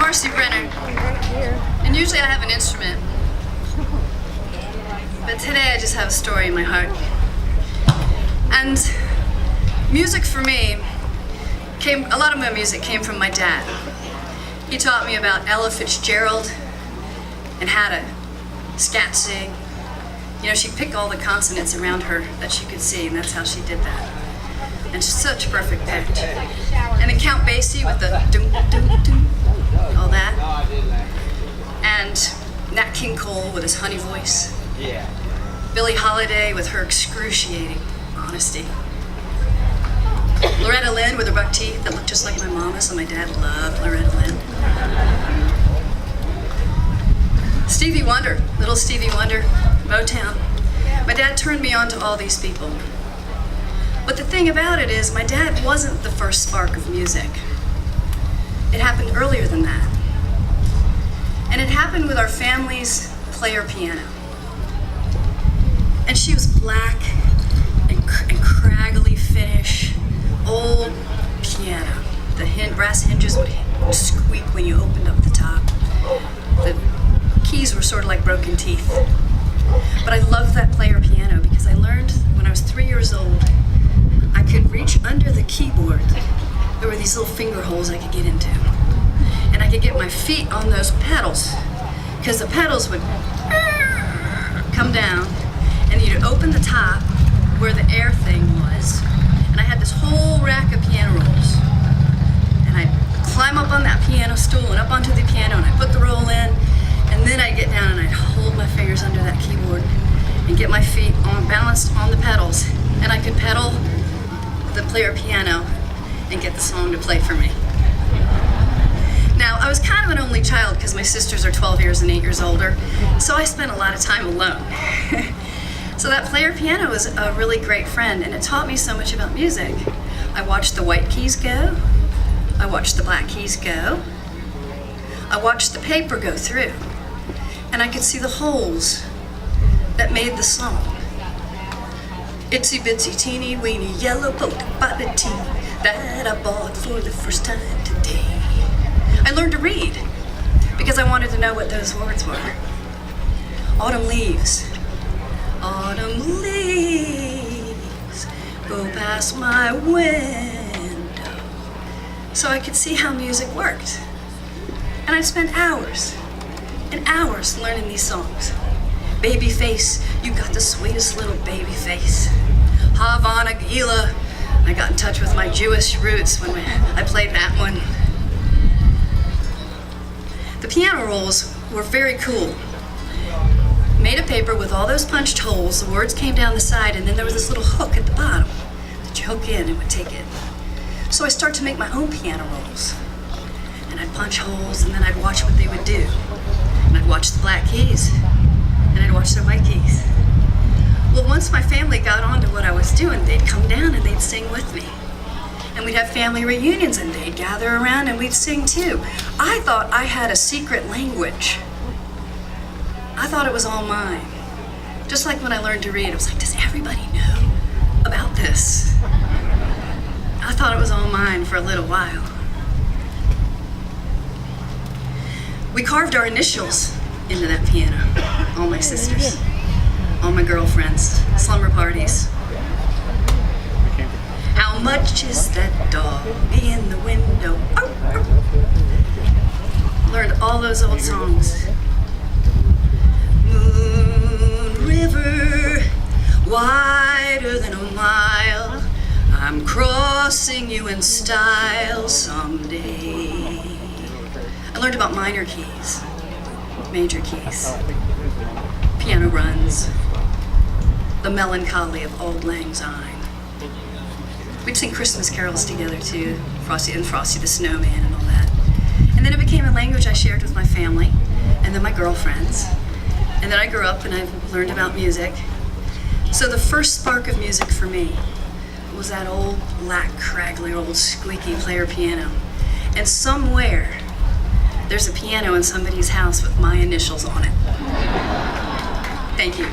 Marcy Brenner, and usually I have an instrument, but today I just have a story in my heart. And music for me a lot of my music came from my dad. He taught me about Ella Fitzgerald and how to scat sing. You know, she'd pick all the consonants around her that she could see, and that's how she did that. And such perfect pitch. And then Count Basie with the doom, doom, doom, all that. And Nat King Cole with his honey voice. Billie Holiday with her excruciating honesty. Loretta Lynn with her buck teeth that looked just like my mama's, and my dad loved Loretta Lynn. Stevie Wonder, little Stevie Wonder, Motown. My dad turned me on to all these people. But the thing about it is, my dad wasn't the first spark of music. It happened earlier than that. And it happened with our family's player piano. And she was black and craggly finish, old piano. The brass hinges would squeak when you opened up the top. The keys were sort of like broken teeth. But I loved that player piano because I learned when I was 3 years old, I could reach under the keyboard. There were these little finger holes I could get into. And I could get my feet on those pedals, because the pedals would come down, and you'd open the top where the air thing was, and I had this whole rack of piano rolls. And I'd climb up on that piano stool and up onto the piano, and I'd put the roll in, and then I'd get down and I'd hold my fingers under that keyboard and get my feet balanced on the pedals, and I could pedal the player piano and get the song to play for me. Now, I was kind of an only child because my sisters are 12 years and 8 years older, so I spent a lot of time alone. So that player piano was a really great friend, and it taught me so much about music. I watched the white keys go, I watched the black keys go, I watched the paper go through, and I could see the holes that made the song. Itsy bitsy teeny weeny yellow polka dot tee that I bought for the first time today. I learned to read because I wanted to know what those words were. Autumn leaves go past my window. So I could see how music worked. And I spent hours and hours learning these songs. Baby face, you got the sweetest little baby face. Havana Gila, I got in touch with my Jewish roots when I played that one. The piano rolls were very cool. Made of paper with all those punched holes, the words came down the side, and then there was this little hook at the bottom that you hook in and would take it. So I started to make my own piano rolls. And I'd punch holes, and then I'd watch what they would do. And I'd watch the black keys, and I'd watch the white keys. Well, once my family got on to what I was doing, they'd come down and they'd sing with me. And we'd have family reunions, and they'd gather around and we'd sing too. I thought I had a secret language. I thought it was all mine. Just like when I learned to read, I was like, does everybody know about this? I thought it was all mine for a little while. We carved our initials into that piano, all my sisters, all my girlfriends, slumber parties. How much is that dog in the window? Oh, oh. Learned all those old songs. Moon River, wider than a mile, I'm crossing you in style someday. I learned about minor keys, major keys, piano runs, the melancholy of Auld Lang Syne. We'd sing Christmas carols together too, Frosty the Snowman and all that. And then it became a language I shared with my family, and then my girlfriends. And then I grew up and I learned about music. So the first spark of music for me was that old black, craggly, old squeaky player piano. And somewhere, there's a piano in somebody's house with my initials on it. Thank you.